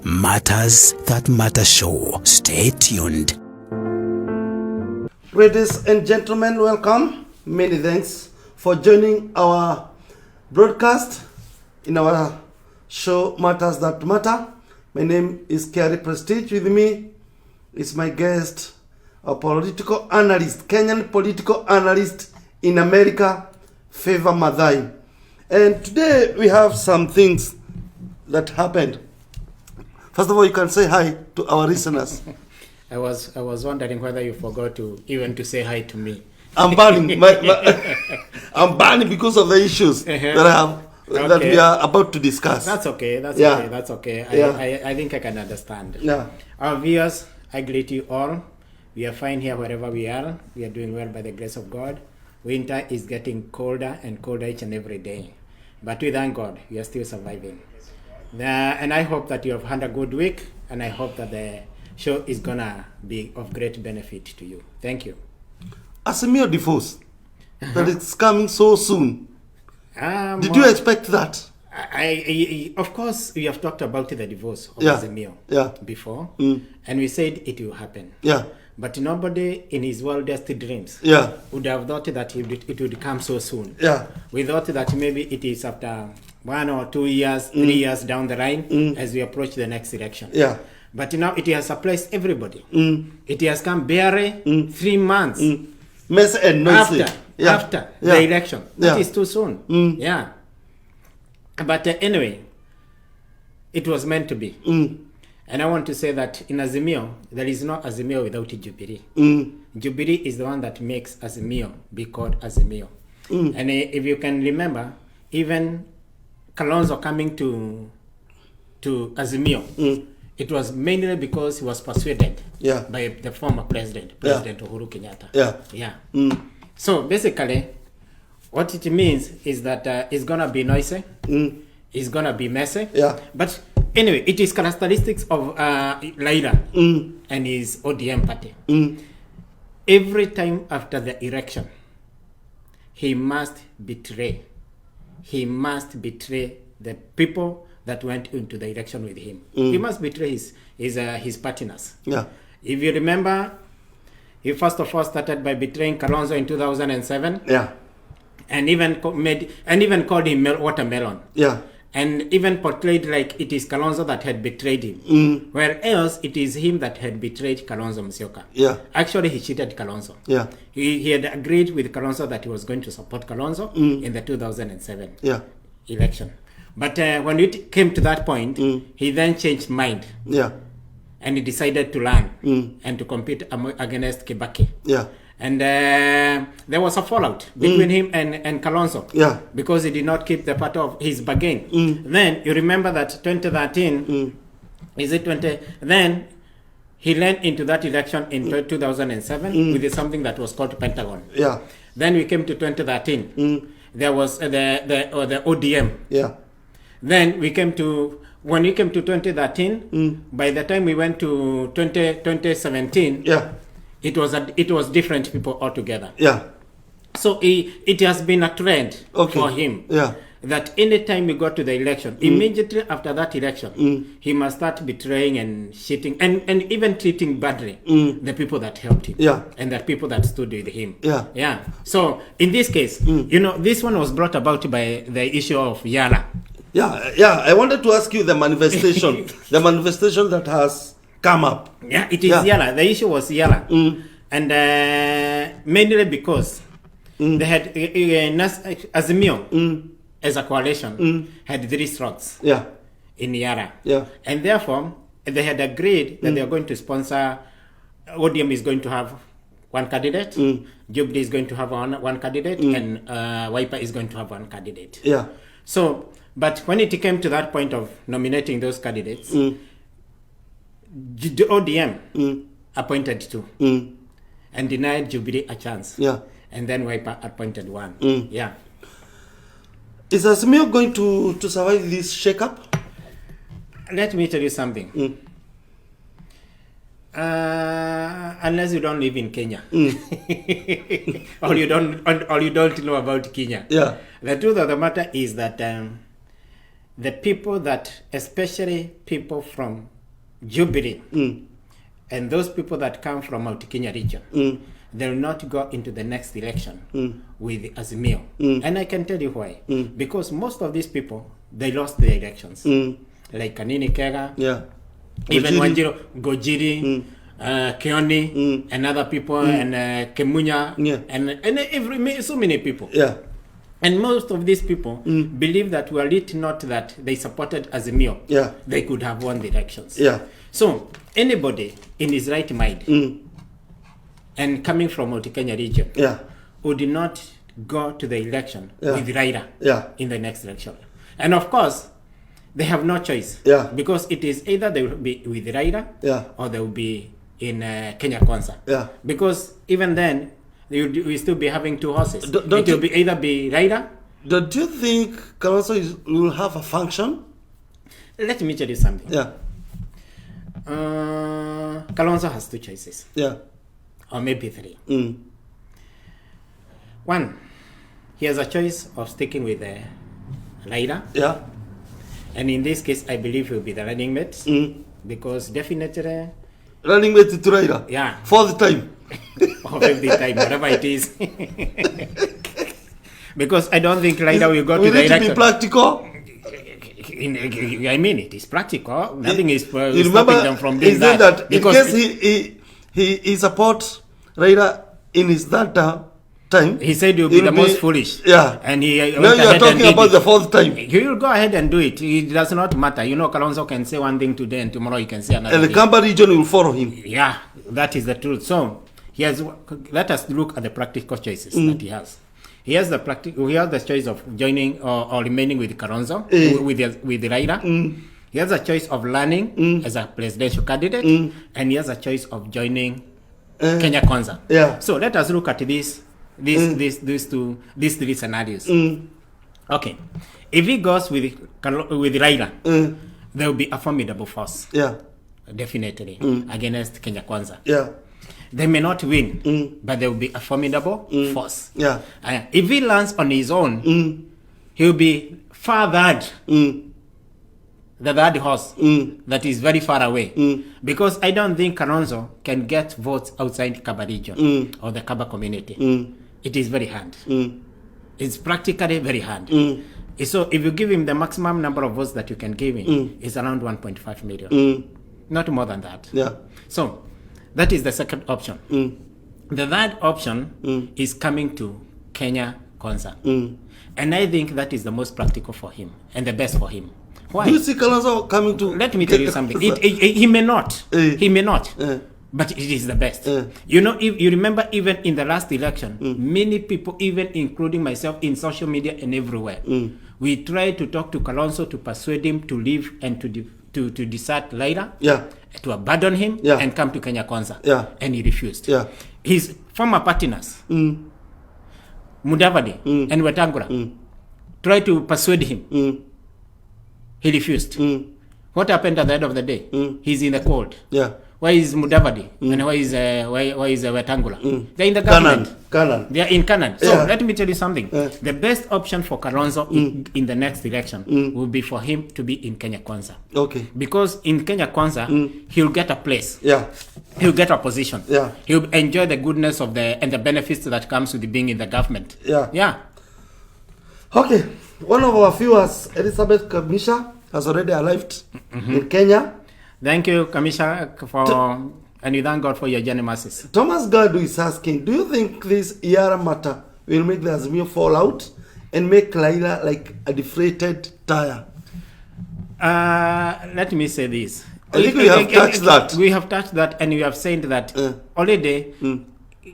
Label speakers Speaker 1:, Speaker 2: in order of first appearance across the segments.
Speaker 1: Matters That Matter Show. Stay tuned.
Speaker 2: Ladies and gentlemen, welcome. Many thanks for joining our broadcast in our show Matters That Matter. My name is Kerry Prestige. With me is my guest, a political analyst, Kenyan political analyst in America, Favor Madhai. And today we have some things that happened. First of all, you can say hi to our listeners.
Speaker 3: I was wondering whether you forgot to say hi to me.
Speaker 2: I'm burning. I'm burning because of the issues that I have that we are about to discuss.
Speaker 3: That's okay. That's okay. I think I can understand.
Speaker 2: Yeah.
Speaker 3: Our viewers, I greet you all. We are fine here wherever we are. We are doing well by the grace of God. Winter is getting colder and colder each and every day. But we thank God, we are still surviving. And I hope that you have had a good week, and I hope that the show is going to be of great benefit to you. Thank you.
Speaker 2: Azimio divorce, that it's coming so soon. Did you expect that?
Speaker 3: Of course, we have talked about the divorce of Azimio before, and we said it will happen.
Speaker 2: Yeah.
Speaker 3: But nobody in his wildest dreams would have thought that it would come so soon.
Speaker 2: Yeah.
Speaker 3: We thought that maybe it is after 1 or 2 years, 3 years down the line as we approach the next election.
Speaker 2: Yeah.
Speaker 3: But now it has surprised everybody. It has come barely 3 months after the election. That is too soon. Yeah. But anyway, it was meant to be. And I want to say that in Azimio, there is no Azimio without Jubilee. Jubilee is the one that makes Azimio be called Azimio. And if you can remember, even Kalonzo coming to Azimio, it was mainly because he was persuaded by the former President Uhuru Kenyatta. So basically, what it means is that it's going to be noisy, it's going to be messy, but anyway, it is characteristics of Raila and his ODM party. Every time after the election, he must betray the people that went into the election with him. He must betray his partners. Yeah. If you remember, he first of all started by betraying Kalonzo in 2007. Yeah. And even called him watermelon. Yeah. And even portrayed like it is Kalonzo that had betrayed him. Whereas it is him that had betrayed Kalonzo Musyoka. Yeah. Actually, he cheated Kalonzo. Yeah. He had agreed with Kalonzo that he was going to support Kalonzo in the 2007 election. But when it came to that point, he then changed mind. Yeah. And he decided to run and to compete against Kibaki. Yeah. And there was a fallout between him and Kalonzo. Yeah. Because he did not keep the part of his bargain. Then you remember that 2013, then he ran into that election in 2007 with something that was called Pentagon. Yeah. Then we came to 2013. There was the ODM. Yeah. Then when we came to 2013, by the time we went to 2017, it was different people altogether. Yeah. So it has been a trend for him. Yeah. That anytime we got to the election, immediately after that election, he must start betraying and cheating and even treating badly the people that helped him. Yeah. And the people that stood with him. Yeah. Yeah. So in this case, this one was brought about by the issue of Yala.
Speaker 2: Yeah. I wanted to ask you the manifestation, that has come up.
Speaker 3: Yeah, it is Yala. The issue was Yala. And mainly because they had Azimio as a coalition had 3 slots in Yala. Yeah. And therefore, they had agreed that they are going to sponsor, ODM is going to have one candidate, Jubilee is going to have one candidate, and Wiper is going to have one candidate. Yeah. So, but when it came to that point of nominating those candidates, ODM appointed 2 and denied Jubilee a chance. Yeah. And then Wiper appointed 1. Yeah.
Speaker 2: Is Azimio going to survive this shake-up?
Speaker 3: Let me tell you something. Unless you don't live in Kenya, or you don't know about Kenya. Yeah. The truth of the matter is that the people that, especially people from Jubilee, and those people that come from Mount Kenya region, they will not go into the next election with Azimio. And I can tell you why. Because most of these people, they lost their elections. Like Kanini Kega, even Wanjiro, Gojiri, Keoni, and other people, and Kemunya, and so many people. And most of these people believe that were it not that they supported Azimio, they could have won the elections. So anybody in his right mind and coming from Mount Kenya region would not go to the election with Raila in the next election. And of course, they have no choice because it is either they will be with Raila or they will be in Kenya Kwanza. Because even then, we still be having two horses. It will be either be Raila.
Speaker 2: Don't you think Kalonzo will have a function?
Speaker 3: Let me tell you something. Kalonzo has two choices. Or maybe three. One, he has a choice of sticking with Raila. And in this case, I believe he will be the running mate. Because definitely...
Speaker 2: Running mate to Raila? For the time?
Speaker 3: Or the time, whatever it is. Because I don't think Raila will go to the election.
Speaker 2: Will it be practical?
Speaker 3: I mean, it is practical. Nothing is stopping them from doing that.
Speaker 2: In case he supports Raila in his that time,
Speaker 3: he said he will be the most foolish. And he
Speaker 2: now you are talking about the fourth time.
Speaker 3: He will go ahead and do it. It does not matter. You know, Kalonzo can say one thing today and tomorrow he can say another
Speaker 2: thing. And the Kamba region will follow him.
Speaker 3: That is the truth. So let us look at the practical choices that he has. He has the choice of joining or remaining with Kalonzo, with Raila. He has a choice of running as a presidential candidate, and he has a choice of joining Kenya Kwanza. So let us look at these three scenarios. Okay, if he goes with Raila, there will be a formidable force. Definitely against Kenya Kwanza. They may not win, but there will be a formidable force. If he lands on his own, he will be fathered. The third horse that is very far away. Because I don't think Kalonzo can get votes outside Kaba region or the Kaba community. It is very hard. It's practically very hard. So if you give him the maximum number of votes that you can give him, it's around 1.5 million. Not more than that. So that is the second option. The third option is coming to Kenya Kwanza. And I think that is the most practical for him and the best for him. Why?
Speaker 2: Do you see Kalonzo coming to...
Speaker 3: Let me tell you something. He may not. He may not. But it is the best. You know, if you remember, even in the last election, many people, even including myself, in social media and everywhere, we tried to talk to Kalonzo to persuade him to leave and to desert Raila, to abandon him and come to Kenya Kwanza. And he refused. His former partners, Mudavadi and Wetangula, tried to persuade him. He refused. What happened at the end of the day? He's in the cold. Why is Mudavadi and why is Wetangula? They're in the government. They are in Canaan. So let me tell you something. The best option for Kalonzo in the next election will be for him to be in Kenya Kwanza. Because in Kenya Kwanza, he'll get a place. He'll get a position. He'll enjoy the goodness of and the benefits that comes with being in the government.
Speaker 2: Okay. One of our viewers, Elizabeth Kamisha, has already arrived in Kenya.
Speaker 3: Thank you, Kamisha, and we thank God for your generosity.
Speaker 2: Thomas Gadu is asking, do you think this Iara matter will make the Azimio fall out and make Raila like a deflated tire?
Speaker 3: Let me say this.
Speaker 2: I think we have touched that.
Speaker 3: We have touched that, and we have said that already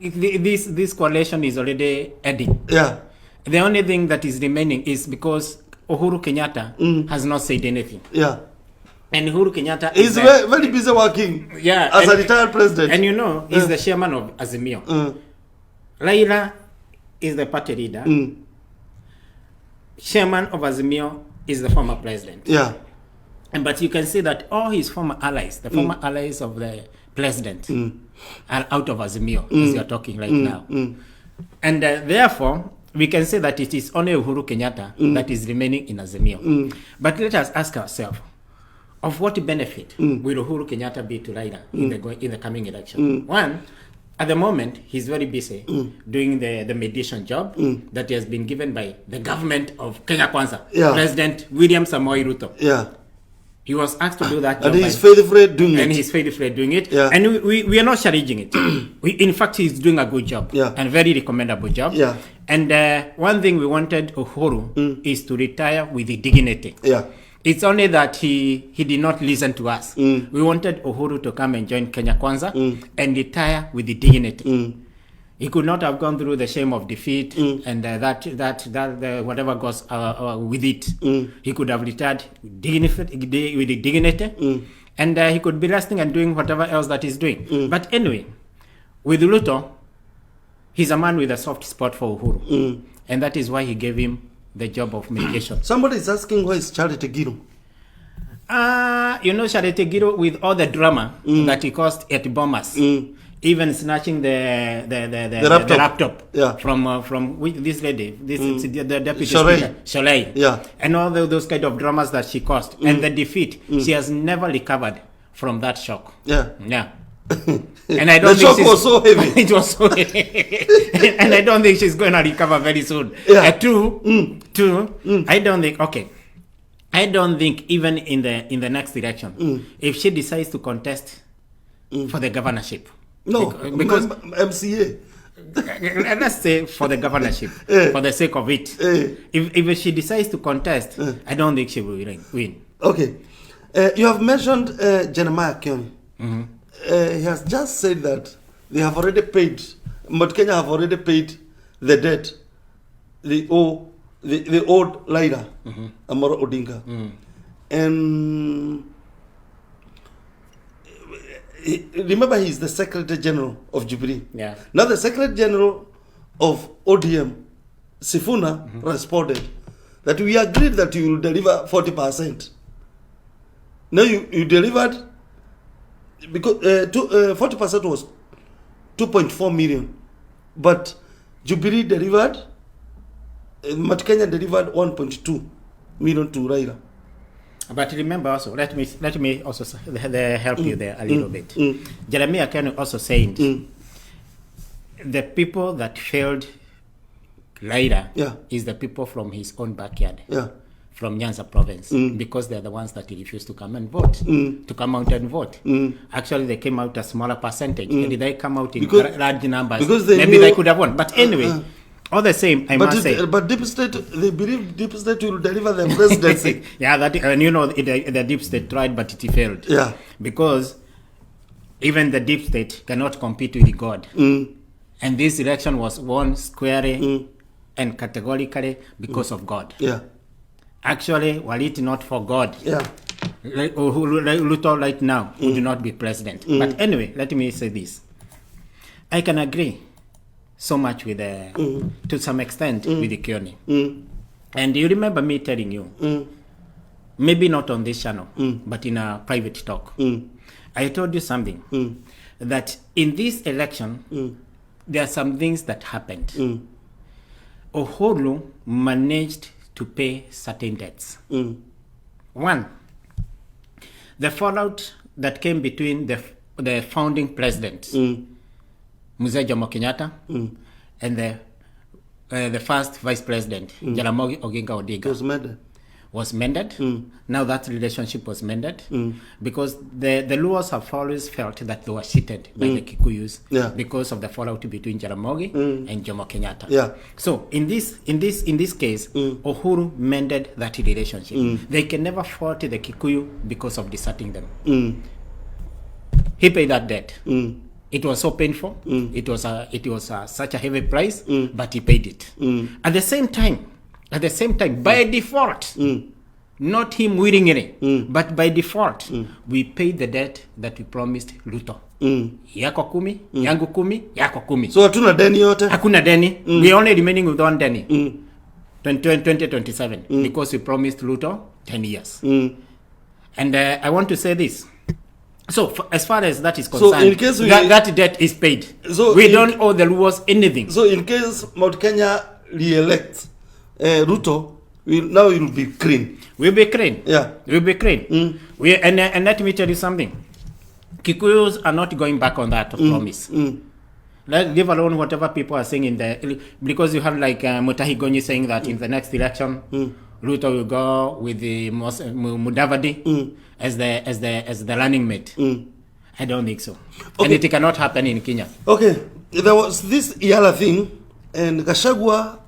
Speaker 3: this coalition is already ending. The only thing that is remaining is because Uhuru Kenyatta has not said anything. And Uhuru Kenyatta
Speaker 2: is very busy working as a retired president.
Speaker 3: And you know, he's the chairman of Azimio. Raila is the party leader. Chairman of Azimio is the former president. But you can see that all his former allies, the former allies of the president, are out of Azimio, as we are talking right now. And therefore, we can say that it is only Uhuru Kenyatta that is remaining in Azimio. But let us ask ourselves, of what benefit will Uhuru Kenyatta be to Raila in the coming election? One, at the moment, he's very busy doing the mediation job that has been given by the government of Kenya Kwanza, President William Samoei Ruto.
Speaker 2: Yeah.
Speaker 3: He was asked to do that job.
Speaker 2: And he's faithfully doing it.
Speaker 3: And he's faithfully doing it.
Speaker 2: Yeah.
Speaker 3: And we are not challenging it. In fact, he's doing a good job.
Speaker 2: Yeah.
Speaker 3: And very recommendable job.
Speaker 2: Yeah.
Speaker 3: And one thing we wanted Uhuru is to retire with dignity.
Speaker 2: Yeah.
Speaker 3: It's only that he did not listen to us. We wanted Uhuru to come and join Kenya Kwanza and retire with dignity. He could not have gone through the shame of defeat and that whatever goes with it. He could have retired with dignity, and he could be resting and doing whatever else that he's doing. But anyway, with Ruto, he's a man with a soft spot for Uhuru, and that is why he gave him the job of mediation.
Speaker 2: Somebody is asking, where is Charity Giru?
Speaker 3: Charity Giru, with all the drama that he caused at Bomas, even snatching the laptop from this lady, the deputy speaker, Sholei, and all those kind of dramas that she caused, and the defeat, she has never recovered from that shock. Yeah. And I don't
Speaker 2: the
Speaker 3: think
Speaker 2: shock was so heavy.
Speaker 3: It was so heavy. And I don't think she's going to recover very soon. Two, I don't think, I don't think even in the next election, if she decides to contest for the governorship.
Speaker 2: No,
Speaker 3: because
Speaker 2: MCA.
Speaker 3: Let's say for the governorship, for the sake of it. If she decides to contest, I don't think she will win.
Speaker 2: Okay. You have mentioned Jeremiah Kioni. He has just said that they have already paid, but Kenya have already paid the debt they owed Raila Amolo Odinga. And remember, he's the Secretary General of Jubilee.
Speaker 3: Yeah.
Speaker 2: Now the Secretary General of ODM, Sifuna, responded that we agreed that you will deliver 40%. Now you delivered, because 40% was 2.4 million, but Jubilee delivered, Mount Kenya delivered 1.2 million to Raila.
Speaker 3: But remember also, let me also help you there a little bit. Jeremiah Kioni also saying the people that failed Raila is the people from his own backyard. From Nyanza province, because they're the ones that refused to come and vote, to come out and vote. Actually, they came out a smaller percentage, and they come out in large numbers.
Speaker 2: Because
Speaker 3: maybe they could have won. But anyway, all the same, I must say.
Speaker 2: But Deep State, they believe Deep State will deliver the presidency.
Speaker 3: The Deep State tried, but it failed. Because even the Deep State cannot compete with God. And this election was won squarely and categorically because of God. Actually, were it not for God, Ruto right now would not be president. But anyway, let me say this. I can agree so much with to some extent with the Kioni. And you remember me telling you, maybe not on this channel, but in a private talk, I told you something, that in this election, there are some things that happened. Uhuru managed to pay certain debts. One, the fallout that came between the founding president, Mzee Jomo Kenyatta, and the first vice president, Jaramogi Oginga Odinga, was mended. Now that relationship was mended because the Luos have always felt that they were cheated by the Kikuyus because of the fallout between Jaramogi and Jomo Kenyatta. So in this case, Uhuru mended that relationship. They can never fault the Kikuyu because of deserting them. He paid that debt. It was so painful. It was such a heavy price, but he paid it. At the same time, by default, not him willingly, but by default, we paid the debt that we promised Ruto. Yako 10, yangu 10, yako 10.
Speaker 2: So hatuna deni yote?
Speaker 3: Hakuna deni. We are only remaining with one deni. 2027, because we promised Ruto 10 years. And I want to say this. So as far as that is concerned,
Speaker 2: so in case
Speaker 3: that debt is paid. So we don't owe the Luos anything.
Speaker 2: So in case Mount Kenya re-elects Ruto, We'll be clean.
Speaker 3: We'll be clean.
Speaker 2: Yeah.
Speaker 3: We'll be clean. And let me tell you something. Kikuyus are not going back on that promise. Leave alone whatever people are saying because you have like Mutahi Gonyi saying that in the next election, Ruto will go with the Mudavadi as the running mate. I don't think so. Okay. And it cannot happen in Kenya.
Speaker 2: Okay, there was this Yala thing, and Gachagua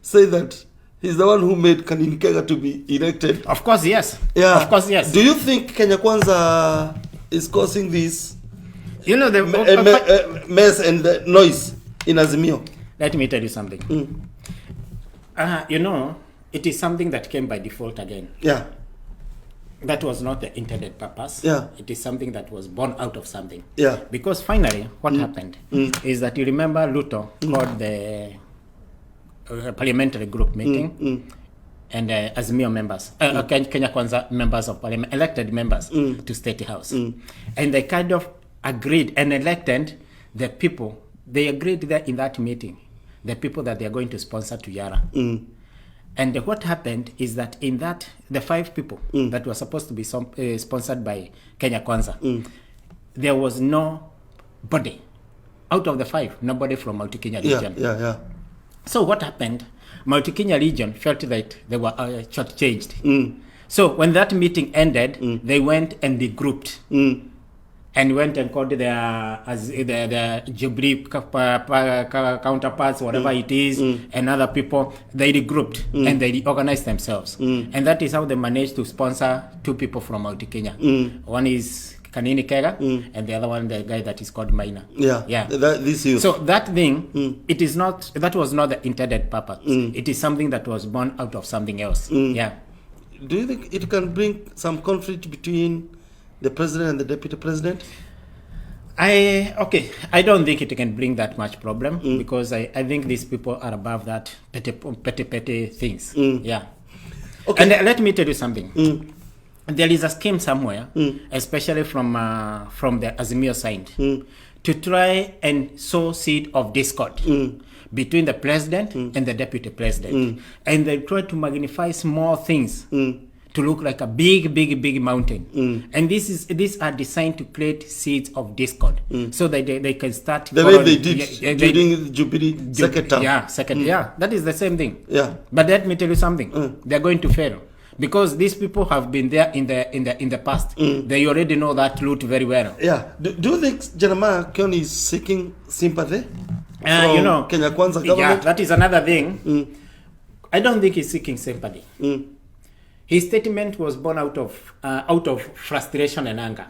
Speaker 2: said that he's the one who made Kanini Kega to be elected.
Speaker 3: Of course, yes.
Speaker 2: Yeah.
Speaker 3: Of course, yes.
Speaker 2: Do you think Kenya Kwanza is causing this?
Speaker 3: You know, the
Speaker 2: mess and the noise in Azimio?
Speaker 3: Let me tell you something. You know, it is something that came by default again.
Speaker 2: Yeah.
Speaker 3: That was not the intended purpose.
Speaker 2: Yeah.
Speaker 3: It is something that was born out of something.
Speaker 2: Yeah.
Speaker 3: Because finally, what happened is that you remember Ruto called the parliamentary group meeting and Azimio members, Kenya Kwanza members of parliament, elected members to State House. And they kind of agreed and elected the people. They agreed that in that meeting, the people that they are going to sponsor to Yara. And what happened is that in that, the 5 people that were supposed to be sponsored by Kenya Kwanza, there was nobody. Out of the 5, nobody from Mount Kenya region.
Speaker 2: Yeah.
Speaker 3: So what happened? Mount Kenya region felt that they were shortchanged. So when that meeting ended, they went and they grouped. And went and called their Jubilee counterparts, whatever it is, and other people. They regrouped and they reorganized themselves. And that is how they managed to sponsor 2 people from Mount Kenya. One is Kanini Kega, and the other one, the guy that is called Maina.
Speaker 2: Yeah.
Speaker 3: So that thing, it is not. That was not the intended purpose. It is something that was born out of something else. Yeah.
Speaker 2: Do you think it can bring some conflict between the president and the deputy president?
Speaker 3: I don't think it can bring that much problem because I think these people are above that petty things. Yeah. Okay. And let me tell you something. There is a scheme somewhere, especially from the Azimio side, to try and sow seed of discord between the president and the deputy president, and they try to magnify small things to look like a big mountain. And these are designed to create seeds of discord so that they can start
Speaker 2: the way they did during Jubilee second term.
Speaker 3: Yeah, that is the same thing.
Speaker 2: Yeah.
Speaker 3: But let me tell you something. They're going to fail because these people have been there in the past. They already know that route very well.
Speaker 2: Yeah. Do you think Jeremiah Kioni is seeking sympathy from
Speaker 3: you know,
Speaker 2: Kenya Kwanza government?
Speaker 3: Yeah, that is another thing. I don't think he's seeking sympathy. His statement was born out of frustration and anger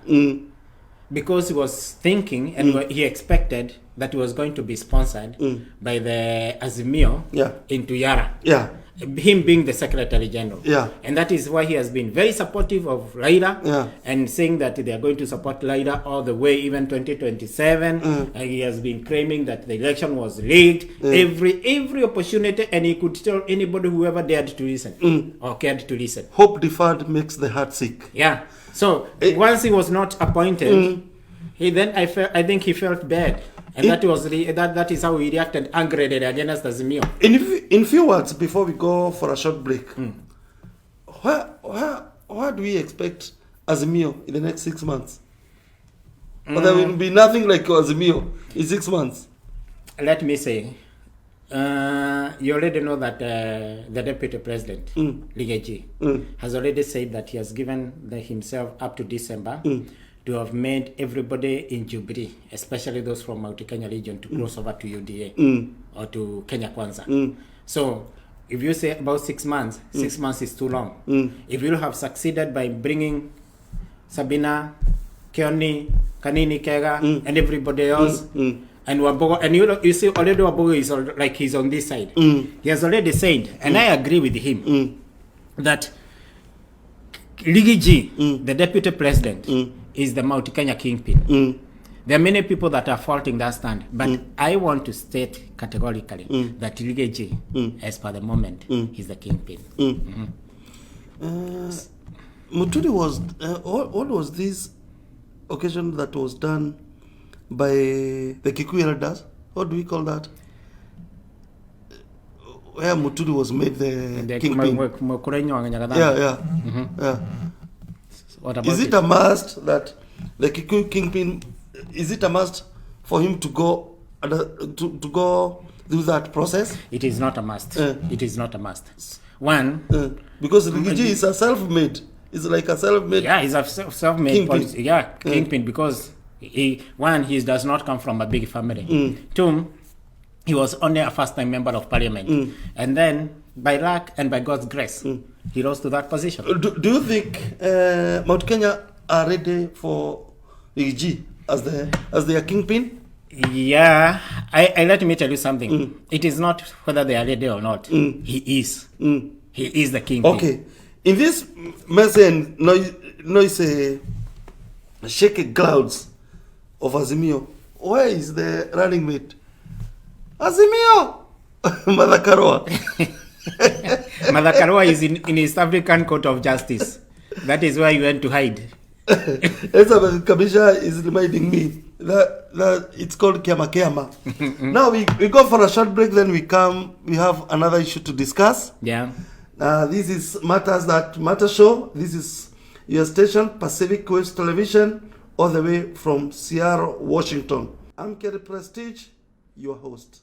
Speaker 3: because he was thinking and he expected that he was going to be sponsored by the Azimio into Yara.
Speaker 2: Yeah.
Speaker 3: Him being the Secretary General.
Speaker 2: Yeah.
Speaker 3: And that is why he has been very supportive of Raila and saying that they are going to support Raila all the way, even 2027. And he has been claiming that the election was rigged every opportunity, and he could tell anybody, whoever dared to listen or cared to listen.
Speaker 2: Hope deferred makes the heart sick.
Speaker 3: Yeah. So once he was not appointed, I think he felt bad. And that is how he reacted angrily against Azimio.
Speaker 2: In few words, before we go for a short break, where do we expect Azimio in the next 6 months? Or there will be nothing like Azimio in 6 months?
Speaker 3: Let me say, you already know that the deputy president, Ligeji, has already said that he has given himself up to December to have made everybody in Jubilee, especially those from Mount Kenya region, to cross over to UDA or to Kenya Kwanza. So if you say about 6 months, 6 months is too long. If you have succeeded by bringing Sabina, Kioni, Kanini Kega, and everybody else, and Wabogo, and you see already Wabogo is like he's on this side. He has already said, and I agree with him, that Ligiji, the deputy president, is the Mount Kenya kingpin. There are many people that are faulting that stand, but I want to state categorically that Ligiji, as per the moment, is the kingpin.
Speaker 2: Muturi was, what was this occasion that was done by the Kikuyu elders? What do we call that? where Muturi was made the kingpin. Yeah.
Speaker 3: What about
Speaker 2: is it a must that the Kikuyu kingpin? Is it a must for him to go to go through that process?
Speaker 3: It is not a must. It is not a must. One,
Speaker 2: because Rigiji is a self-made. It's like a self-made.
Speaker 3: Yeah, he's a self-made kingpin because he does not come from a big family. Two, he was only a first-time member of parliament, and then by luck and by God's grace, he rose to that position.
Speaker 2: Do you think Mount Kenya are ready for Rigiji as their kingpin?
Speaker 3: Yeah, I let me tell you something. It is not whether they are ready or not. He is. He is the king.
Speaker 2: Okay. In this messy and noisy, shaky clouds of Azimio, where is the running mate? Azimio! Mother Karua.
Speaker 3: Mother Karua is in East African Court of Justice. That is where you went to hide.
Speaker 2: Elizabeth Kamisha is reminding me that it's called Kiama Kiama. Now we go for a short break, then we have another issue to discuss.
Speaker 3: Yeah.
Speaker 2: This is Matters That Matter Show. This is your station, Pacific Coast Television, all the way from Seattle, Washington. I'm Kerry Prestige, your host.